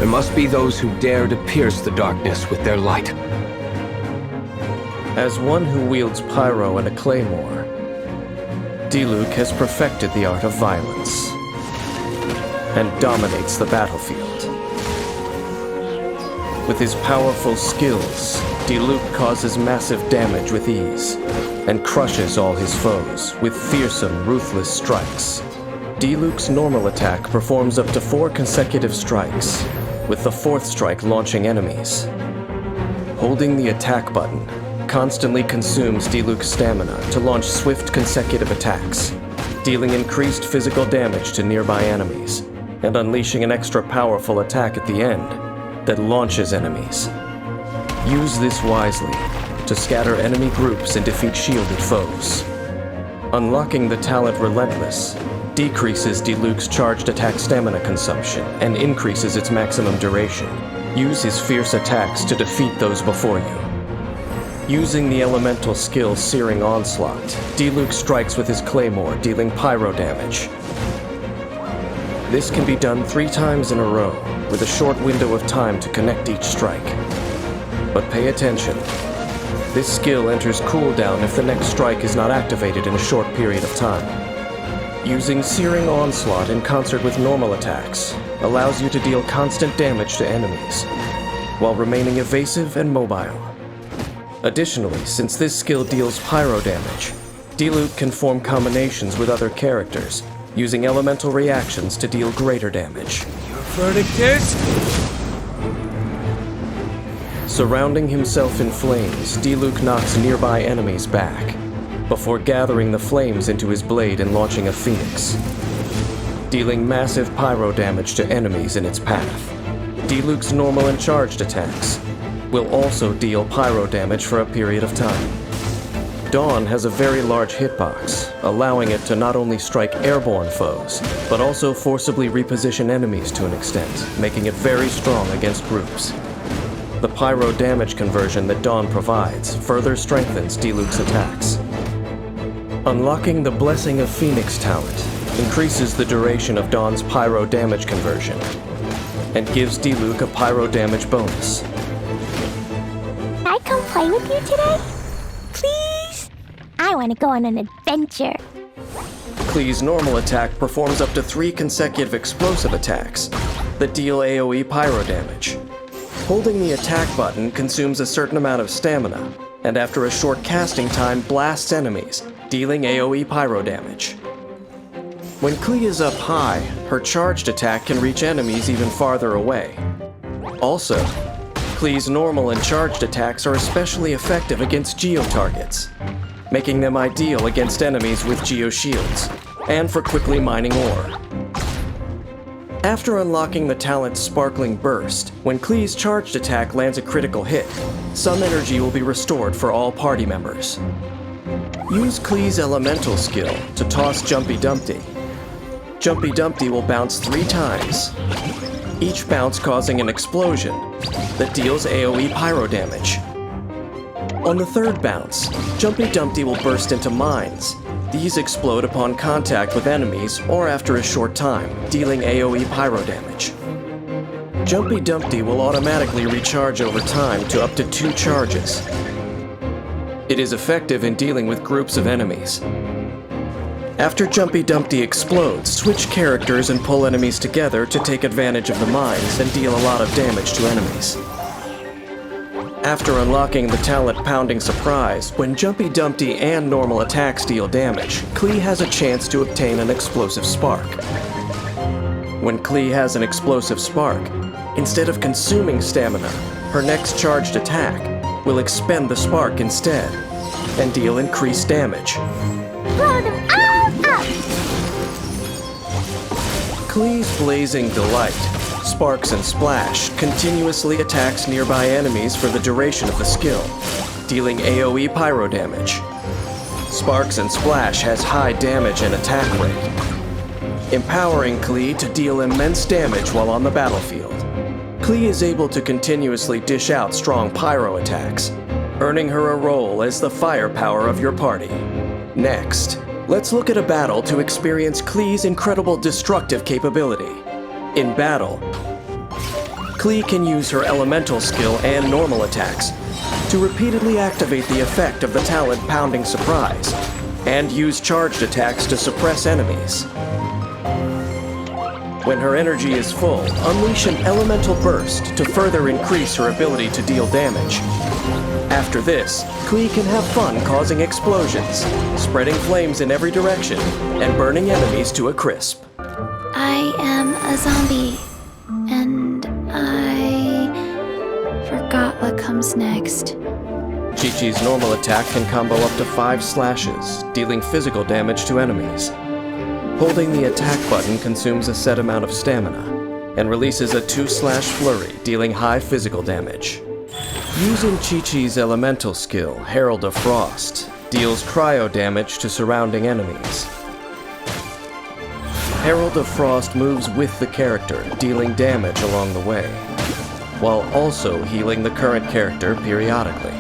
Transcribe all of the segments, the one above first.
There must be those who dare to pierce the darkness with their light. As one who wields Pyro and a Claymore, Diluc has perfected the art of violence and dominates the battlefield. With his powerful skills, Diluc causes massive damage with ease and crushes all his foes with fearsome, ruthless strikes. Diluc's normal attack performs up to 4 consecutive strikes, with the 4th strike launching enemies. Holding the attack button constantly consumes Diluc's stamina to launch swift consecutive attacks, dealing increased physical damage to nearby enemies, and unleashing an extra powerful attack at the end that launches enemies. Use this wisely to scatter enemy groups and defeat shielded foes. Unlocking the talent Relentless decreases Diluc's charged attack stamina consumption and increases its maximum duration. Use his fierce attacks to defeat those before you. Using the elemental skill Searing Onslaught, Diluc strikes with his Claymore, dealing pyro damage. This can be done 3 times in a row, with a short window of time to connect each strike. But pay attention. This skill enters cooldown if the next strike is not activated in a short period of time. Using Searing Onslaught in concert with normal attacks allows you to deal constant damage to enemies, while remaining evasive and mobile. Additionally, since this skill deals pyro damage, Diluc can form combinations with other characters, using elemental reactions to deal greater damage. Your verdict is? Surrounding himself in flames, Diluc knocks nearby enemies back, before gathering the flames into his blade and launching a phoenix, dealing massive pyro damage to enemies in its path. Diluc's normal and charged attacks will also deal pyro damage for a period of time. Dawn has a very large hitbox, allowing it to not only strike airborne foes, but also forcibly reposition enemies to an extent, making it very strong against groups. The pyro damage conversion that Dawn provides further strengthens Diluc's attacks. Unlocking the Blessing of Phoenix talent increases the duration of Dawn's pyro damage conversion, and gives Diluc a pyro damage bonus. Can I come play with you today? Please? I want to go on an adventure. Klee's normal attack performs up to 3 consecutive explosive attacks that deal AoE pyro damage. Holding the attack button consumes a certain amount of stamina, and after a short casting time blasts enemies, dealing AoE pyro damage. When Klee is up high, her charged attack can reach enemies even farther away. Also, Klee's normal and charged attacks are especially effective against geo-targets, making them ideal against enemies with geo-shields, and for quickly mining ore. After unlocking the talent Sparkling Burst, when Klee's charged attack lands a critical hit, some energy will be restored for all party members. Use Klee's elemental skill to toss Jumpy Dumpty. Jumpy Dumpty will bounce 3 times, each bounce causing an explosion that deals AoE pyro damage. On the 3rd bounce, Jumpy Dumpty will burst into mines. These explode upon contact with enemies or after a short time, dealing AoE pyro damage. Jumpy Dumpty will automatically recharge over time to up to 2 charges. It is effective in dealing with groups of enemies. After Jumpy Dumpty explodes, switch characters and pull enemies together to take advantage of the mines and deal a lot of damage to enemies. After unlocking the talent Pounding Surprise, when Jumpy Dumpty and normal attacks deal damage, Klee has a chance to obtain an Explosive Spark. When Klee has an Explosive Spark, instead of consuming stamina, her next charged attack will expend the spark instead, and deal increased damage. Blow them all up! Klee's Blazing Delight, Sparks and Splash, continuously attacks nearby enemies for the duration of the skill, dealing AoE pyro damage. Sparks and Splash has high damage and attack rate, empowering Klee to deal immense damage while on the battlefield. Klee is able to continuously dish out strong pyro attacks, earning her a role as the firepower of your party. Next, let's look at a battle to experience Klee's incredible destructive capability. In battle, Klee can use her elemental skill and normal attacks to repeatedly activate the effect of the talent Pounding Surprise, and use charged attacks to suppress enemies. When her energy is full, unleash an elemental burst to further increase her ability to deal damage. After this, Klee can have fun causing explosions, spreading flames in every direction, and burning enemies to a crisp. I am a zombie, and I forgot what comes next. Qiqi's normal attack can combo up to 5 slashes, dealing physical damage to enemies. Holding the attack button consumes a set amount of stamina, and releases a 2-slash flurry, dealing high physical damage. Using Qiqi's elemental skill, Herald of Frost, deals cryo damage to surrounding enemies. Herald of Frost moves with the character, dealing damage along the way, while also healing the current character periodically.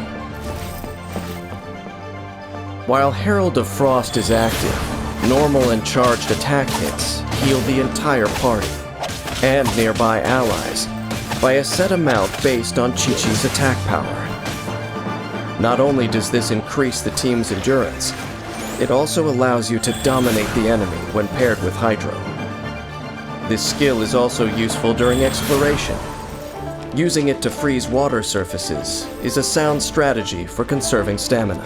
While Herald of Frost is active, normal and charged attack hits heal the entire party, and nearby allies, by a set amount based on Qiqi's attack power. Not only does this increase the team's endurance, it also allows you to dominate the enemy when paired with Hydro. This skill is also useful during exploration. Using it to freeze water surfaces is a sound strategy for conserving stamina.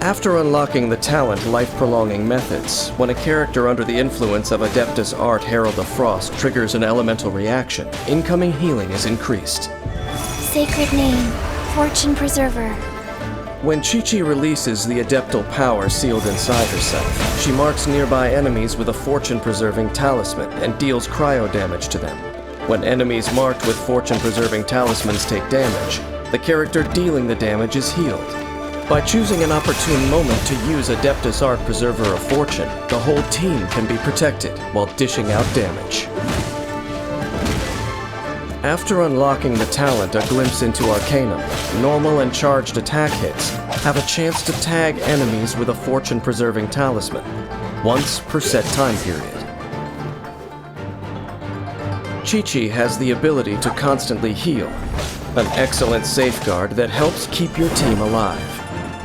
After unlocking the talent Life-Prolonging Methods, when a character under the influence of Adeptus Art Herald of Frost triggers an elemental reaction, incoming healing is increased. Sacred name, Fortune Preserver. When Qiqi releases the adeptal power sealed inside herself, she marks nearby enemies with a fortune-preserving talisman and deals cryo damage to them. When enemies marked with fortune-preserving talismans take damage, the character dealing the damage is healed. By choosing an opportune moment to use Adeptus Art Preserver of Fortune, the whole team can be protected while dishing out damage. After unlocking the talent A Glimpse into Arcanum, normal and charged attack hits have a chance to tag enemies with a fortune-preserving talisman, once per set time period. Qiqi has the ability to constantly heal, an excellent safeguard that helps keep your team alive.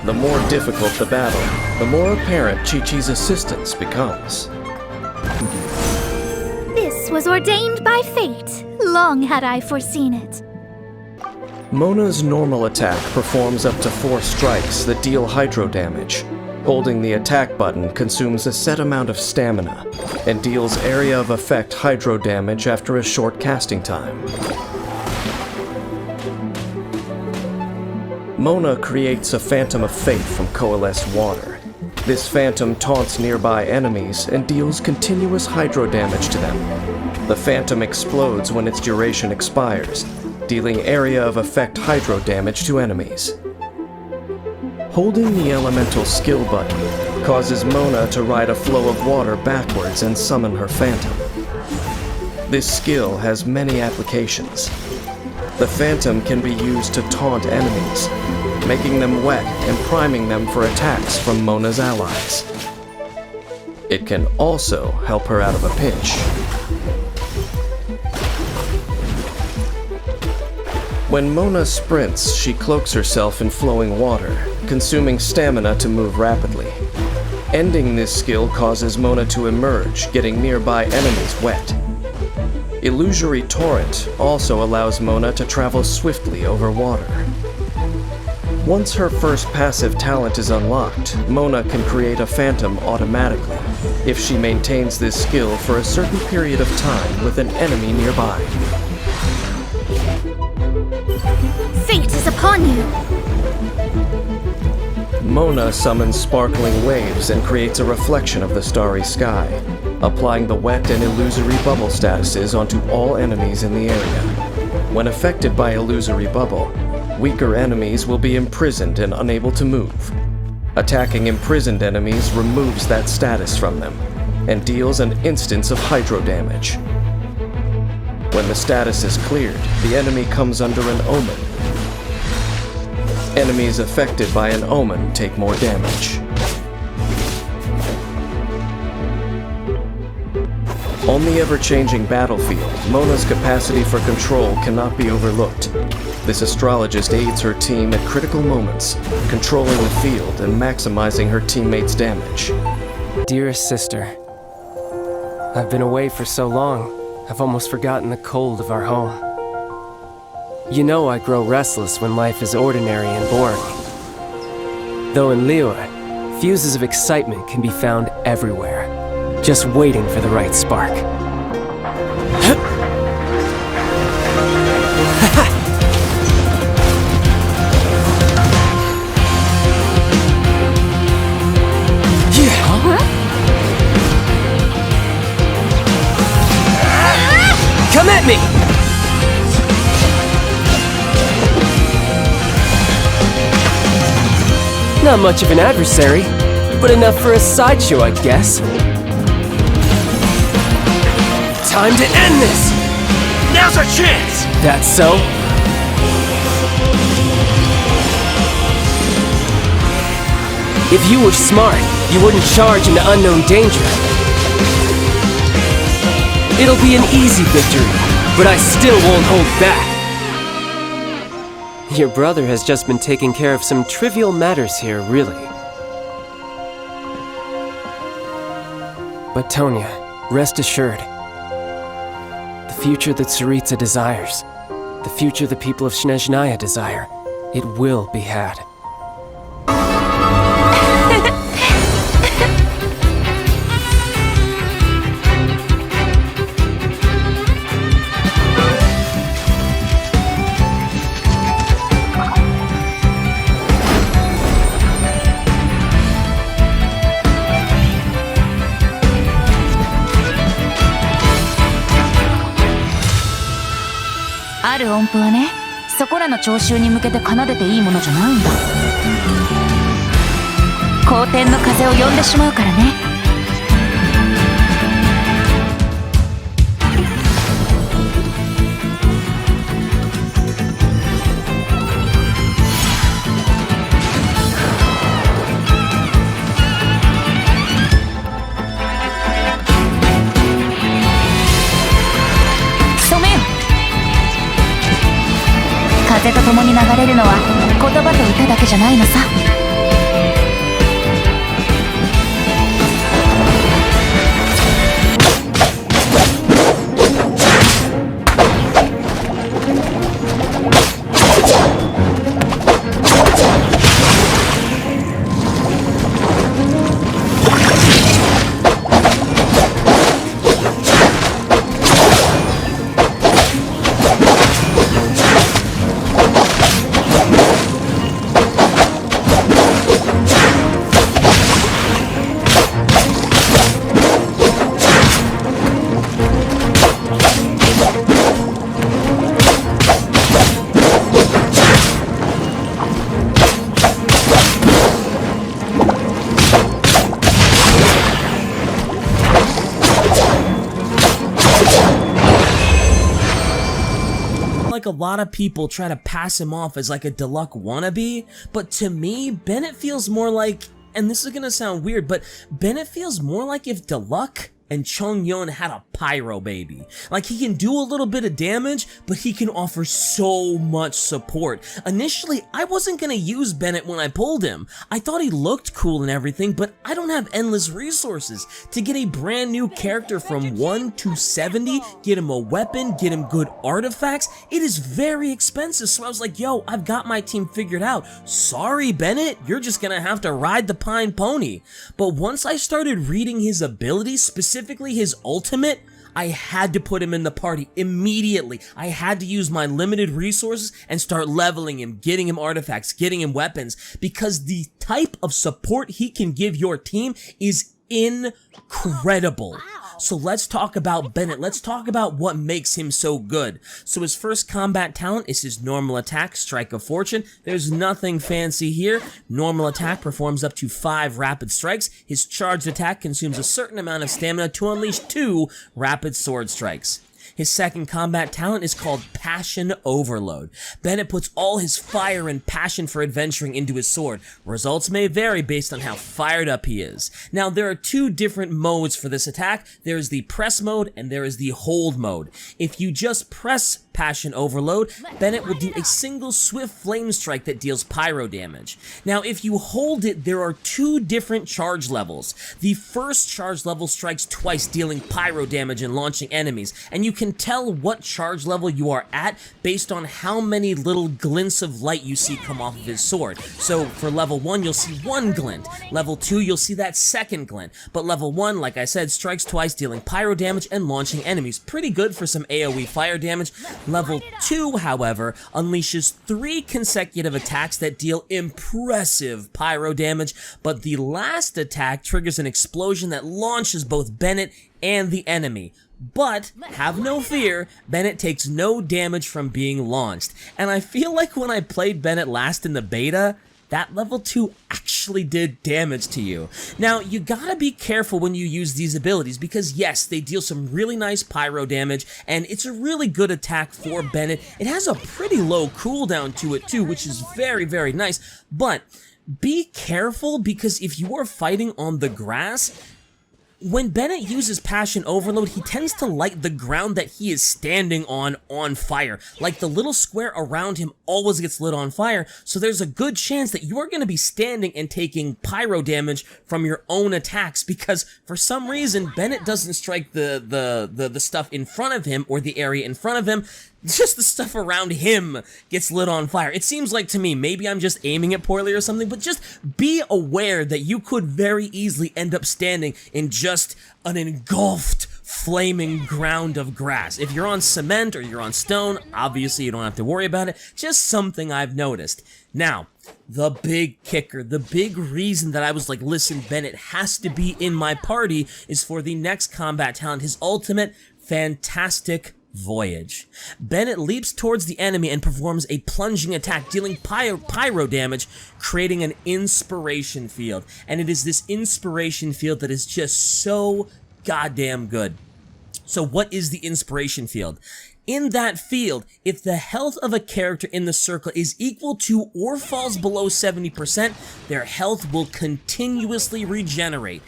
The more difficult the battle, the more apparent Qiqi's assistance becomes. This was ordained by fate. Long had I foreseen it. Mona's normal attack performs up to 4 strikes that deal hydro damage. Holding the attack button consumes a set amount of stamina, and deals area of effect hydro damage after a short casting time. Mona creates a Phantom of Fate from coalesced water. This phantom taunts nearby enemies and deals continuous hydro damage to them. The phantom explodes when its duration expires, dealing area of effect hydro damage to enemies. Holding the elemental skill button causes Mona to ride a flow of water backwards and summon her phantom. This skill has many applications. The phantom can be used to taunt enemies, making them wet and priming them for attacks from Mona's allies. It can also help her out of a pinch. When Mona sprints, she cloaks herself in flowing water, consuming stamina to move rapidly. Ending this skill causes Mona to emerge, getting nearby enemies wet. Illusory Torrent also allows Mona to travel swiftly over water. Once her first passive talent is unlocked, Mona can create a phantom automatically, if she maintains this skill for a certain period of time with an enemy nearby. Fate is upon you! Mona summons sparkling waves and creates a reflection of the starry sky, applying the wet and illusory bubble statuses onto all enemies in the area. When affected by illusory bubble, weaker enemies will be imprisoned and unable to move. Attacking imprisoned enemies removes that status from them, and deals an instance of hydro damage. When the status is cleared, the enemy comes under an omen. Enemies affected by an omen take more damage. On the ever-changing battlefield, Mona's capacity for control cannot be overlooked. This astrologist aids her team at critical moments, controlling the field and maximizing her teammates' damage. Dearest sister, I've been away for so long, I've almost forgotten the cold of our home. You know I grow restless when life is ordinary and boring. Though in Liyue, fuses of excitement can be found everywhere, just waiting for the right spark. Come at me! Not much of an adversary, but enough for a sideshow, I guess. Time to end this! Now's our chance! That's so? If you were smart, you wouldn't charge into unknown danger. It'll be an easy victory, but I still won't hold back. Your brother has just been taking care of some trivial matters here, really. But Tonya, rest assured, the future that Tsaritsa desires, the future the people of Snezhnaya desire, it will be had. ある音符はね、そこらの聴衆に向けて奏でていいものじゃないんだ。好天の風を呼んでしまうからね。風と共に流れるのは言葉と歌だけじゃないのさ。A lot of people try to pass him off as like a Diluc wannabe, but to me, Bennett feels more like, and this is gonna sound weird, but Bennett feels more like if Diluc and Chongyun had a Pyro baby. Like, he can do a little bit of damage, but he can offer so much support. Initially, I wasn't gonna use Bennett when I pulled him. I thought he looked cool and everything, but I don't have endless resources. To get a brand new character from 1 to 70, get him a weapon, get him good artifacts, it is very expensive. So I was like, yo, I've got my team figured out. Sorry, Bennett, you're just gonna have to ride the pine pony. But once I started reading his abilities, specifically his ultimate, I had to put him in the party immediately. I had to use my limited resources and start leveling him, getting him artifacts, getting him weapons, because the type of support he can give your team is incredible. So let's talk about Bennett. Let's talk about what makes him so good. So his first combat talent is his normal attack, Strike of Fortune. There's nothing fancy here. Normal attack performs up to 5 rapid strikes. His charged attack consumes a certain amount of stamina to unleash 2 rapid sword strikes. His second combat talent is called Passion Overload. Bennett puts all his fire and passion for adventuring into his sword. Results may vary based on how fired up he is. Now, there are two different modes for this attack. There is the press mode and there is the hold mode. If you just press Passion Overload, Bennett will do a single swift flame strike that deals pyro damage. Now, if you hold it, there are two different charge levels. The first charge level strikes twice, dealing pyro damage and launching enemies, and you can tell what charge level you are at based on how many little glints of light you see come off of his sword. So for level 1, you'll see one glint. Level 2, you'll see that second glint. But level 1, like I said, strikes twice, dealing pyro damage and launching enemies. Pretty good for some AoE fire damage. Level 2, however, unleashes 3 consecutive attacks that deal impressive pyro damage, but the last attack triggers an explosion that launches both Bennett and the enemy. But, have no fear, Bennett takes no damage from being launched. And I feel like when I played Bennett last in the beta, that level 2 actually did damage to you. Now, you gotta be careful when you use these abilities because yes, they deal some really nice pyro damage and it's a really good attack for Bennett. It has a pretty low cooldown to it too, which is very, very nice. But be careful because if you are fighting on the grass, when Bennett uses Passion Overload, he tends to light the ground that he is standing on fire. Like the little square around him always gets lit on fire, so there's a good chance that you are going to be standing and taking pyro damage from your own attacks because for some reason Bennett doesn't strike the stuff in front of him or the area in front of him. Just the stuff around him gets lit on fire. It seems like to me, maybe I'm just aiming it poorly or something, but just be aware that you could very easily end up standing in just an engulfed, flaming ground of grass. If you're on cement or you're on stone, obviously you don't have to worry about it. Just something I've noticed. Now, the big kicker, the big reason that I was like, listen, Bennett has to be in my party is for the next combat talent, his ultimate, Fantastic Voyage. Bennett leaps towards the enemy and performs a plunging attack, dealing pyro damage, creating an inspiration field. And it is this inspiration field that is just so goddamn good. So what is the inspiration field? In that field, if the health of a character in the circle is equal to or falls below 70%, their health will continuously regenerate